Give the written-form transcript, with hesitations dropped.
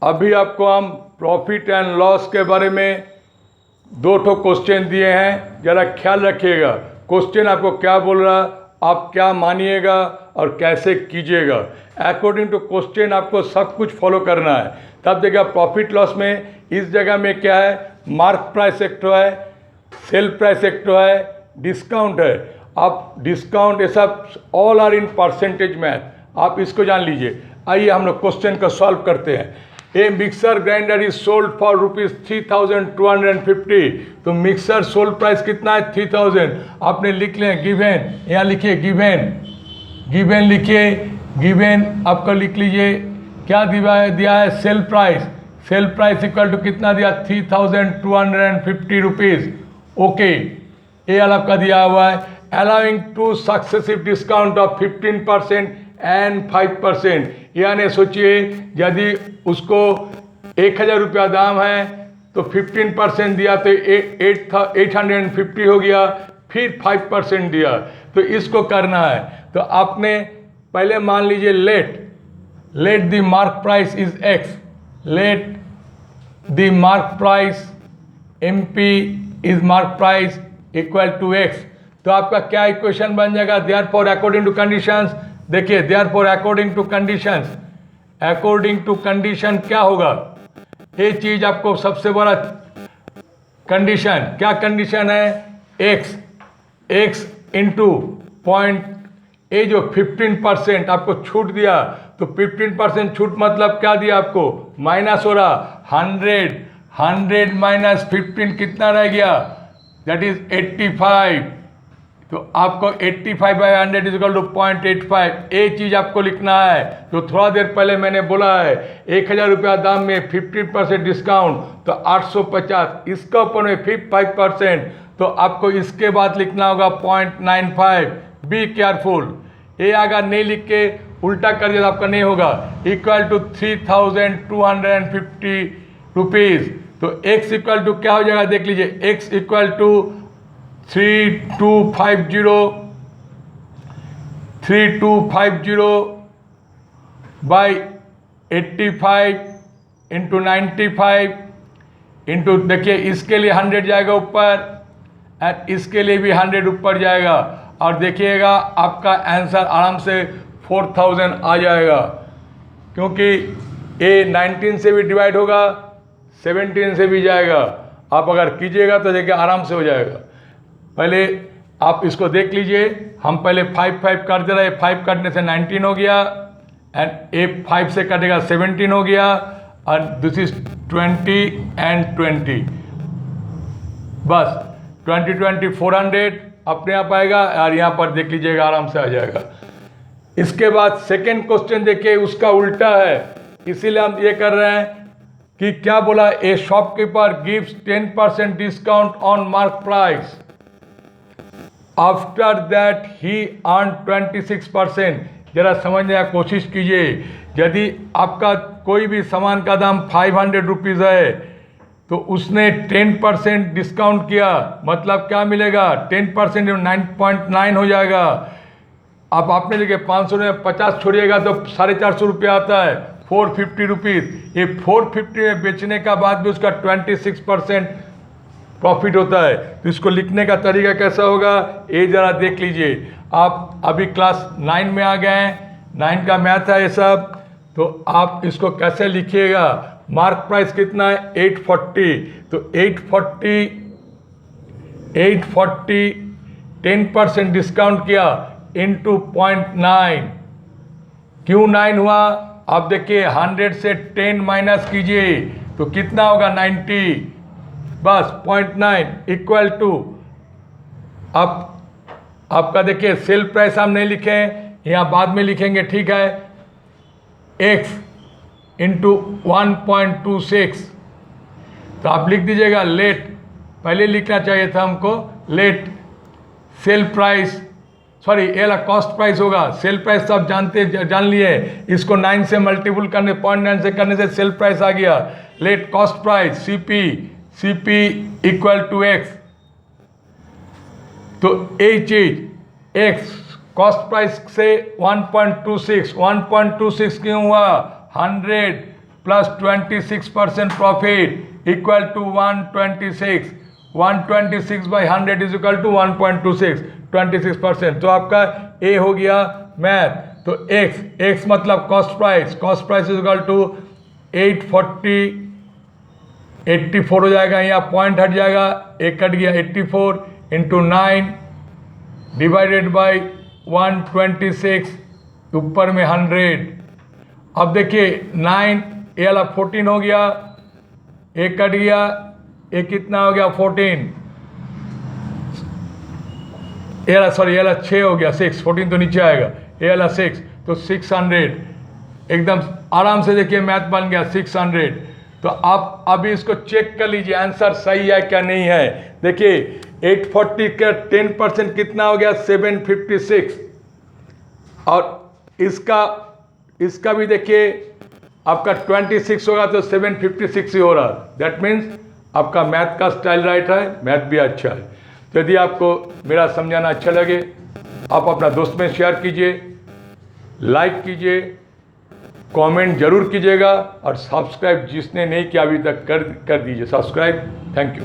अभी आपको हम प्रॉफिट एंड लॉस के बारे में 2 ठो क्वेश्चन दिए हैं, ज़रा ख्याल रखिएगा। क्वेश्चन आपको क्या बोल रहा, आप क्या मानिएगा और कैसे कीजिएगा। अकॉर्डिंग टू क्वेश्चन आपको सब कुछ फॉलो करना है, तब देखिएगा प्रॉफिट लॉस में इस जगह में क्या है, मार्क प्राइस एक ठो है, सेल प्राइस एक ठो है, डिस्काउंट है। आप डिस्काउंट ये सब all are in percentage math, आप इसको जान लीजिए। आइए हम लोग क्वेश्चन को सॉल्व करते हैं। A mixer grinder is sold for ₹3,250। तो मिक्सर सोल्ड प्राइस कितना है, 3000। आपने लिख लें गिवन, यहाँ लिखिए गिवन, गिवन लिखिए, गिवन आपका लिख लीजिए। क्या दिया है, sale price, sale price equal to कितना दिया, ₹3,250। ओके, ये आपका दिया हुआ है। Allowing to successive discount of 15% and 5%। यानी सोचिए यदि उसको 1000 रुपया दाम है तो 15% दिया तो 850 हो गया, फिर 5% दिया, तो इसको करना है। तो आपने पहले मान लीजिए let the mark price is x, let the mark price MP is mark price equal to x। तो आपका क्या इक्वेशन बन जाएगा, देयरफॉर अकॉर्डिंग टू कंडीशंस। देखिए therefore according to conditions, according to condition क्या होगा, ये चीज आपको सबसे बड़ा कंडीशन, क्या कंडीशन है, x इंटू पॉइंट, ये जो 15% आपको छूट दिया, तो 15% छूट मतलब क्या दिया आपको, माइनस हो रहा 100 माइनस 15 कितना रह गया, दैट इज 85। तो आपको 85/100 इज इक्वल टू 0.85। ये चीज़ आपको लिखना है। तो थोड़ा देर पहले मैंने बोला है 1000 रुपया दाम में 15% डिस्काउंट तो 850, इसका ऊपर में 5%, तो आपको इसके बाद लिखना होगा 0.95। बी केयरफुल, ये अगर नहीं लिख के उल्टा कर दिया तो आपका नहीं होगा। Equal to 3,250 rupees. तो x इक्वल टू क्या हो जाएगा, देख लीजिए, x equal to 3250 by 85 into 95 into, देखिए इसके लिए 100 जाएगा ऊपर एंड इसके लिए भी 100 ऊपर जाएगा, और देखिएगा आपका आंसर आराम से 4000 आ जाएगा, क्योंकि ये 19 से भी डिवाइड होगा, 17 से भी जाएगा। आप अगर कीजिएगा तो देखिए आराम से हो जाएगा। पहले आप इसको देख लीजिए, हम पहले 5 कर दे रहे, 5 करने से 19 हो गया, एंड ए 5 से कटेगा 17 हो गया, और दिस इज 20 एंड 20, बस 20 400 अपने आप आएगा, और यहाँ पर देख लीजिएगा आराम से आ जाएगा। इसके बाद सेकेंड क्वेश्चन देखिए, उसका उल्टा है, इसीलिए हम ये कर रहे हैं कि क्या बोला, ए shopkeeper gives 10% discount on mark price, after that he earn 26%। जरा समझने की कोशिश कीजिए, यदि आपका कोई भी सामान का दाम 500 रुपीज़ है तो उसने 10% डिस्काउंट किया, मतलब क्या मिलेगा, 10% 9.9 हो जाएगा। अब आपने लिखे 500 में 50 छोड़िएगा तो 450 रुपया आता है, 450 रुपीज़। ये 450 में बेचने का बाद भी उसका 26% प्रॉफिट होता है। तो इसको लिखने का तरीका कैसा होगा, ये ज़रा देख लीजिए। आप अभी क्लास 9 में आ गए हैं, 9 का मैथ है ये सब, तो आप इसको कैसे लिखिएगा। मार्क प्राइस कितना है, 840, तो 840 10% डिस्काउंट किया इंटू 0.9, क्यों 9 हुआ, आप देखिए 100 से 10 माइनस कीजिए तो कितना होगा, 90, बस 0.9 इक्वल टू, अब आपका देखिए सेल प्राइस हम नहीं लिखे, यहाँ बाद में लिखेंगे, ठीक है, x इंटू 1.26। तो आप लिख दीजिएगा लेट, पहले लिखना चाहिए था हमको, लेट सेल प्राइस, सॉरी ये कॉस्ट प्राइस होगा, सेल प्राइस तो आप जान लिए, इसको 9 से मल्टीपल करने, 0.9 से करने से सेल प्राइस आ गया। Let cost price CP equal to x, तो ये चीज x कॉस्ट प्राइस से 1.26 क्यों हुआ, 100 plus 26% profit equal to 126. 126 by 100 is equal to 1.26, 26%. तो आपका ए हो गया मैथ. तो x मतलब cost price is equal to 840, 84 हो जाएगा, यहाँ पॉइंट हट जाएगा, एक कट गया, 84 इंटू 9 डिवाइडेड बाई 126, ऊपर में 100. अब देखिए 9 ये वाला 14 हो गया, एक कट गया, एक कितना हो गया 14, ये वाला 6 हो गया, 6, 14 तो नीचे आएगा, ये वाला 6, तो 600. एकदम आराम से देखिए मैथ बन गया 600. तो आप अभी इसको चेक कर लीजिए आंसर सही है क्या नहीं है. देखिए 840 का 10% कितना हो गया 756, और इसका भी देखिए आपका 26 होगा तो 756 ही हो रहा. दैट मीन्स आपका मैथ का स्टाइल राइट है, मैथ भी अच्छा है. तो यदि आपको मेरा समझाना अच्छा लगे आप अपना दोस्त में शेयर कीजिए, लाइक कीजिए, कमेंट जरूर कीजिएगा, और सब्सक्राइब जिसने नहीं किया अभी तक कर दीजिए सब्सक्राइब. Thank you.